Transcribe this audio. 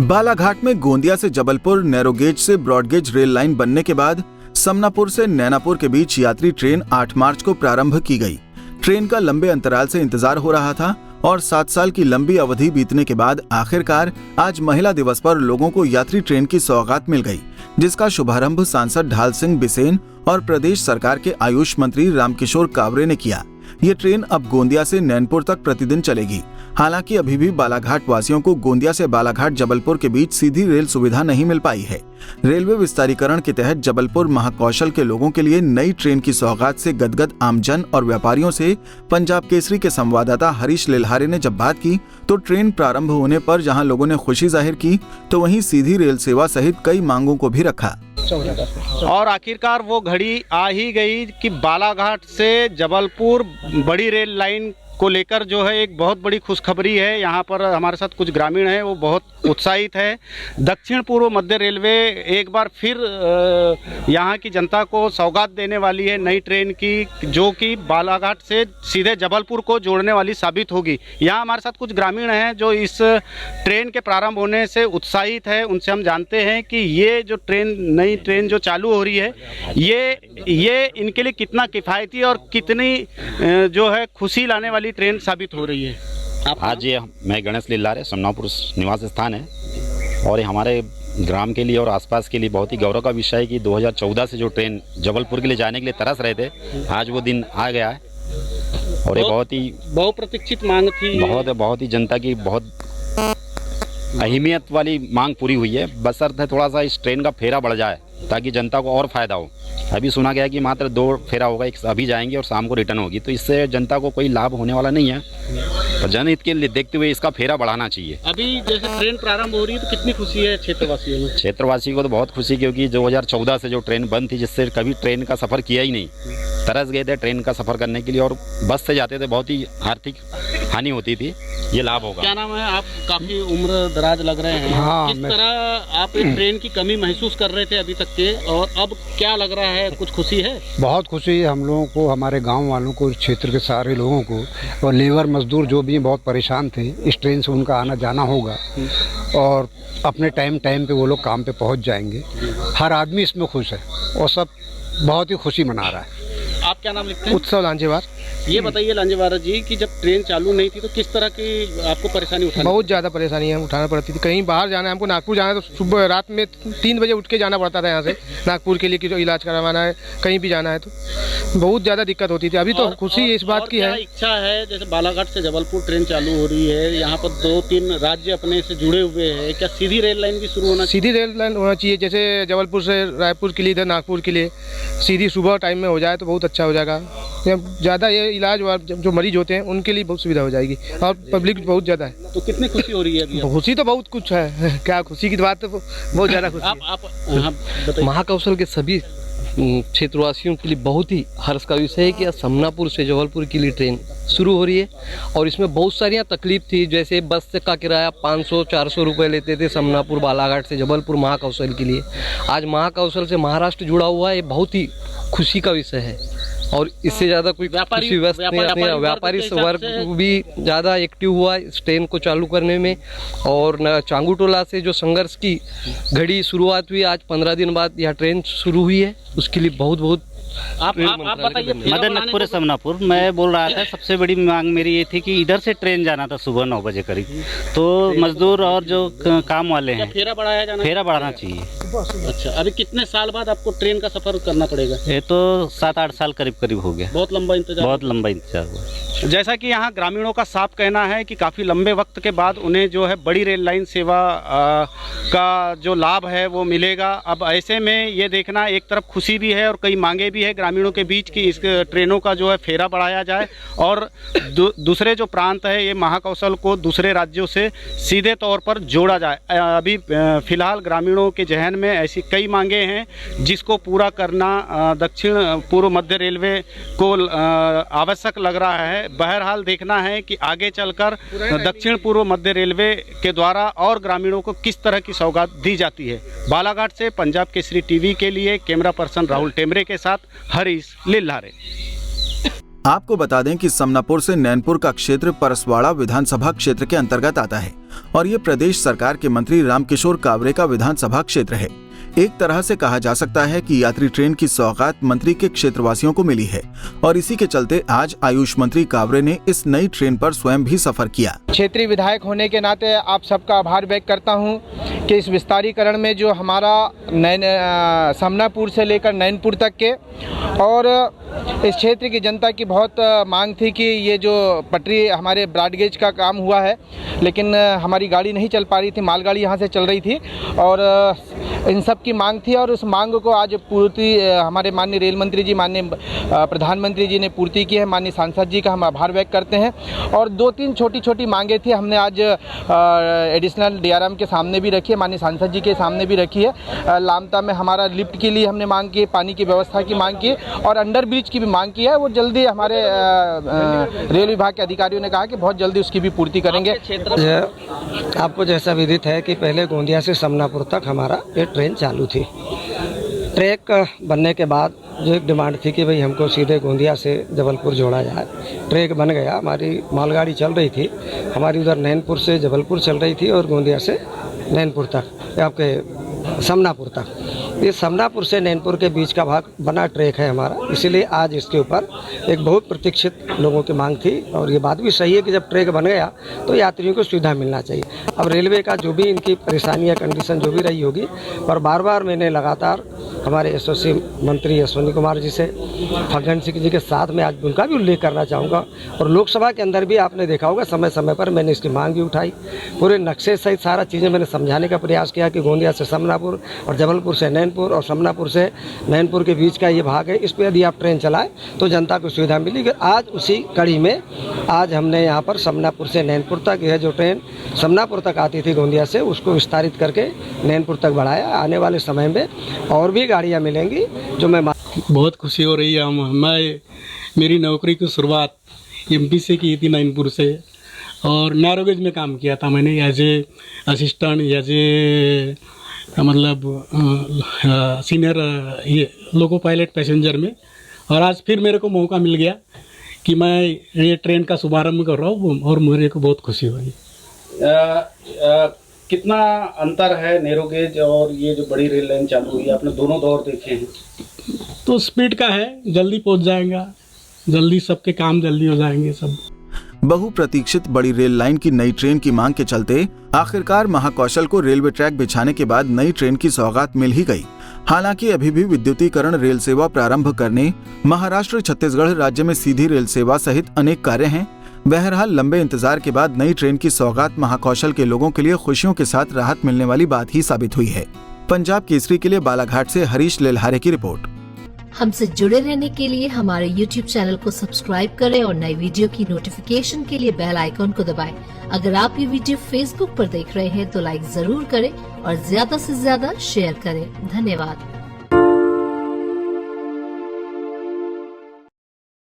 बालाघाट में गोंदिया से जबलपुर नैरोगेज से ब्रॉडगेज रेल लाइन बनने के बाद समनापुर से नैनापुर के बीच यात्री ट्रेन 8 मार्च को प्रारंभ की गई। ट्रेन का लंबे अंतराल से इंतजार हो रहा था और 7 साल की लंबी अवधि बीतने के बाद आखिरकार आज महिला दिवस पर लोगों को यात्री ट्रेन की सौगात मिल गई, जिसका शुभारंभ सांसद ढाल सिंह बिसेन और प्रदेश सरकार के आयुष मंत्री रामकिशोर कावरे ने किया। ये ट्रेन अब गोंदिया से नैनपुर तक प्रतिदिन चलेगी। हालांकि अभी भी बालाघाट वासियों को गोंदिया से बालाघाट जबलपुर के बीच सीधी रेल सुविधा नहीं मिल पाई है। रेलवे विस्तारीकरण के तहत जबलपुर महाकौशल के लोगों के लिए नई ट्रेन की सौगात से गदगद आमजन और व्यापारियों से पंजाब केसरी के संवाददाता हरीश लिल्हारे ने जब बात की तो ट्रेन प्रारंभ होने पर जहां लोगों ने खुशी जाहिर की तो वहीं सीधी रेल सेवा सहित कई मांगों को भी रखा। और आखिरकार वो घड़ी आ ही गई कि बालाघाट से जबलपुर बड़ी रेल लाइन को लेकर जो है एक बहुत बड़ी खुशखबरी है। यहाँ पर हमारे साथ कुछ ग्रामीण हैं, वो बहुत उत्साहित है। दक्षिण पूर्व मध्य रेलवे एक बार फिर यहाँ की जनता को सौगात देने वाली है नई ट्रेन की, जो कि बालाघाट से सीधे जबलपुर को जोड़ने वाली साबित होगी। यहाँ हमारे साथ कुछ ग्रामीण हैं जो इस ट्रेन के प्रारंभ होने से उत्साहित है। उनसे हम जानते हैं कि ये जो नई ट्रेन जो चालू हो रही है ये इनके लिए कितना किफ़ायती और कितनी जो है खुशी लाने वाली ट्रेन साबित हो रही है। आज ये मैं गणेश लिल्हारे समनापुर निवास स्थान है और ये हमारे ग्राम के लिए और आसपास के लिए बहुत ही गौरव का विषय है कि 2014 से जो ट्रेन जबलपुर के लिए जाने के लिए तरस रहे थे, आज वो दिन आ गया है और ये बहुत ही बहुप्रतीक्षित मांग थी। बहुत ही जनता की बहुत अहमियत वाली मांग पूरी हुई है। बशर्ते थोड़ा सा इस ट्रेन का फेरा बढ़ जाए ताकि जनता को और फायदा हो। अभी सुना गया कि मात्र 2 फेरा होगा, एक अभी जाएंगे और शाम को रिटर्न होगी, तो इससे जनता को कोई लाभ होने वाला नहीं है। तो जनहित के लिए देखते हुए इसका फेरा बढ़ाना चाहिए। अभी जैसे ट्रेन प्रारंभ हो रही है तो कितनी खुशी है क्षेत्रवासियों में? क्षेत्रवासी को तो बहुत खुशी, क्योंकि 2014 से जो ट्रेन बंद थी, जिससे कभी ट्रेन का सफ़र किया ही नहीं, तरस गए थे ट्रेन का सफ़र करने के लिए और बस से जाते थे, बहुत ही आर्थिक हानि होती थी। ये लाभ होगा। क्या नाम है? आप काफ़ी उम्र दराज लग रहे हैं। हाँ, किस तरह आप ट्रेन की कमी महसूस कर रहे थे अभी तक के, और अब क्या लग रहा है? कुछ खुशी है? बहुत खुशी है हम लोगों को, हमारे गांव वालों को, क्षेत्र के सारे लोगों को, और लेबर मजदूर जो भी बहुत परेशान थे, इस ट्रेन से उनका आना जाना होगा और अपने टाइम पे वो लोग काम पे पहुंच जाएंगे। हर आदमी इसमें खुश है और सब बहुत ही खुशी मना रहा है। आप क्या नाम लिखते हैं? उत्सव लांजेवार। ये बताइए लांजेवार जी कि जब ट्रेन चालू नहीं थी तो किस तरह की आपको परेशानी उठानी? बहुत ज़्यादा परेशानी है उठाना पड़ती थी। कहीं बाहर जाना है, हमको नागपुर जाना है तो सुबह रात में 3 बजे उठ के जाना पड़ता था यहाँ से नागपुर के लिए, कि जो इलाज करवाना है, कहीं भी जाना है तो बहुत ज़्यादा दिक्कत होती थी। अभी तो खुशी इस बात की है। इच्छा है जैसे बालाघाट से जबलपुर ट्रेन चालू हो रही है, यहाँ पर 2-3 राज्य अपने से जुड़े हुए हैं, क्या सीधी रेल लाइन भी शुरू होना चाहिए? सीधी रेल लाइन होना चाहिए, जैसे जबलपुर से रायपुर के लिए, इधर नागपुर के लिए सीधी सुबह टाइम में हो जाए तो बहुत अच्छा हो जाएगा। ज़्यादा ये इलाज जो मरीज होते हैं उनके लिए बहुत सुविधा हो जाएगी और पब्लिक बहुत ज़्यादा है। तो कितनी खुशी हो रही है अभी? खुशी तो बहुत कुछ है, क्या खुशी की बात, तो बहुत ज़्यादा खुशी। आप महाकौशल के सभी क्षेत्रवासियों के लिए बहुत ही हर्ष का विषय है कि समनापुर से जबलपुर के लिए ट्रेन शुरू हो रही है और इसमें बहुत सारी तकलीफ थी। जैसे बस का किराया 500-400 रुपये लेते थे समनापुर बालाघाट से जबलपुर महाकौशल के लिए। आज महाकौशल से महाराष्ट्र जुड़ा हुआ है, ये बहुत ही खुशी का विषय है और इससे ज़्यादा कोई खुशी व्यस्त नहीं आती है। व्यापारी वर्ग भी ज़्यादा एक्टिव हुआ इस ट्रेन को चालू करने में और चांगुटोला से जो संघर्ष की घड़ी शुरुआत हुई, आज 15 दिन बाद यह ट्रेन शुरू हुई है, उसके लिए बहुत बहुत आप बताइए। मदनपुर समनापुर मैं बोल रहा था। सबसे बड़ी मांग मेरी ये थी कि इधर से ट्रेन जाना था सुबह 9 बजे करीब, तो मजदूर और जो काम वाले हैं फेरा बढ़ाना चाहिए। अच्छा, अभी कितने साल बाद आपको ट्रेन का सफर करना पड़ेगा? ये तो 7-8 साल करीब हो गया। बहुत लंबा इंतजार हुआ। जैसा कि यहाँ ग्रामीणों का साफ कहना है कि काफ़ी लंबे वक्त के बाद उन्हें जो है बड़ी रेल लाइन सेवा का जो लाभ है वो मिलेगा। अब ऐसे में ये देखना, एक तरफ खुशी भी है और कई मांगे भी है ग्रामीणों के बीच कि इस ट्रेनों का जो है फेरा बढ़ाया जाए और दूसरे जो प्रांत है ये महाकौशल को दूसरे राज्यों से सीधे तौर पर जोड़ा जाए। अभी फिलहाल ग्रामीणों के जहन में ऐसी कई मांगे हैं जिसको पूरा करना दक्षिण पूर्व मध्य रेलवे को आवश्यक लग रहा है। बहरहाल देखना है कि आगे चलकर दक्षिण पूर्व मध्य रेलवे के द्वारा और ग्रामीणों को किस तरह की सौगात दी जाती है। बालाघाट से पंजाब केसरी टीवी के लिए कैमरा पर्सन राहुल टेमरे के साथ हरीश लिल्हारे। आपको बता दें कि समनापुर से नैनपुर का क्षेत्र परसवाड़ा विधानसभा क्षेत्र के अंतर्गत आता है और ये प्रदेश सरकार के मंत्री रामकिशोर कावरे का विधानसभा क्षेत्र है। एक तरह से कहा जा सकता है कि यात्री ट्रेन की सौगात मंत्री के क्षेत्रवासियों को मिली है और इसी के चलते आज आयुष मंत्री कावरे ने इस नई ट्रेन पर स्वयं भी सफर किया। क्षेत्रीय विधायक होने के नाते आप सबका आभार व्यक्त करता हूं कि इस विस्तारीकरण में जो हमारा समनापुर से लेकर नैनपुर तक के और इस क्षेत्र की जनता की बहुत मांग थी कि ये जो पटरी हमारे ब्रॉडगेज का काम हुआ है, लेकिन हमारी गाड़ी नहीं चल पा रही थी, मालगाड़ी यहाँ से चल रही थी और इन सब की मांग थी और उस मांग को आज पूर्ति हमारे माननीय रेल मंत्री जी, माननीय प्रधानमंत्री जी ने पूर्ति की है। माननीय सांसद जी का हम आभार व्यक्त करते हैं। और 2-3 छोटी मांगे थी, हमने आज एडिशनल DRM के सामने भी रखी है, माननीय सांसद जी के सामने भी रखी है। लामता में हमारा लिफ्ट के लिए हमने मांग की, पानी की व्यवस्था की मांग की और अंडर ब्रिज की भी मांग की है। वो जल्दी हमारे रेल विभाग के अधिकारियों ने कहा कि बहुत जल्दी उसकी भी पूर्ति करेंगे। आपको जैसा विदित है कि पहले गोंदिया से समनापुर तक हमारा ये ट्रेन चालू थी। ट्रैक बनने के बाद जो एक डिमांड थी कि भाई हमको सीधे गोंदिया से जबलपुर जोड़ा जाए, ट्रैक बन गया। हमारी मालगाड़ी चल रही थी, हमारी उधर नैनपुर से जबलपुर चल रही थी और गोंदिया से नैनपुर तक, आपके समनापुर तक। ये समनापुर से नैनपुर के बीच का भाग बना ट्रैक है हमारा, इसीलिए आज इसके ऊपर एक बहुत प्रतीक्षित लोगों की मांग थी। और ये बात भी सही है कि जब ट्रैक बन गया तो यात्रियों को सुविधा मिलना चाहिए। अब रेलवे का जो भी इनकी परेशानी या कंडीशन जो भी रही होगी, पर बार मैंने लगातार हमारे एसओसी मंत्री अश्विनी कुमार जी से, फग्गन सिंह जी के साथ में आज उनका भी उल्लेख करना चाहूँगा। और लोकसभा के अंदर भी आपने देखा होगा समय समय पर मैंने इसकी मांग भी उठाई, पूरे नक्शे सहित सारा चीज़ें मैंने समझाने का प्रयास किया कि गोंदिया से समनापुर और जबलपुर से नैनपुर और समनापुर से नैनपुर के बीच का ये भाग है, इस पर यदि आप ट्रेन चलाएं तो जनता को सुविधा मिलेगी। आज उसी कड़ी में आज हमने यहाँ पर समनापुर से नैनपुर तक, यह जो ट्रेन समनापुर तक आती थी गोंदिया से, उसको विस्तारित करके नैनपुर तक बढ़ाया। आने वाले समय में और भी गाड़ियाँ मिलेंगी जो मैं बहुत खुशी हो रही है। मैं मेरी नौकरी की शुरुआत MP से की थी, नैनपुर से, और नैरोगेज में काम किया था मैंने as a assistant, as a मतलब सीनियर ये लोको पायलट पैसेंजर में। और आज फिर मेरे को मौका मिल गया कि मैं ये ट्रेन का शुभारंभ कर रहा हूँ और मेरे को बहुत खुशी हो रही है। कितना अंतर है नैरोगेज और ये जो बड़ी रेल लाइन चालू हुई है, आपने दोनों दौर देखे हैं? तो स्पीड का है, जल्दी पहुंच जाएगा, जल्दी सबके काम जल्दी हो जाएंगे सब। बहुप्रतीक्षित बड़ी रेल लाइन की नई ट्रेन की मांग के चलते आखिरकार महाकौशल को रेलवे ट्रैक बिछाने के बाद नई ट्रेन की सौगात मिल ही गई। हालांकि अभी भी विद्युतीकरण रेल सेवा प्रारंभ करने महाराष्ट्र छत्तीसगढ़ राज्य में सीधी रेल सेवा सहित अनेक कार्य हैं। बहरहाल लंबे इंतजार के बाद नई ट्रेन की सौगात महाकौशल के लोगों के लिए खुशियों के साथ राहत मिलने वाली बात ही साबित हुई है। पंजाब केसरी के लिए बालाघाट से हरीश लेल्हारे की रिपोर्ट। हमसे जुड़े रहने के लिए हमारे YouTube चैनल को सब्सक्राइब करें और नई वीडियो की नोटिफिकेशन के लिए बेल आइकॉन को दबाएं। अगर आप ये वीडियो Facebook पर देख रहे हैं तो लाइक जरूर करें और ज्यादा से ज्यादा शेयर करें। धन्यवाद।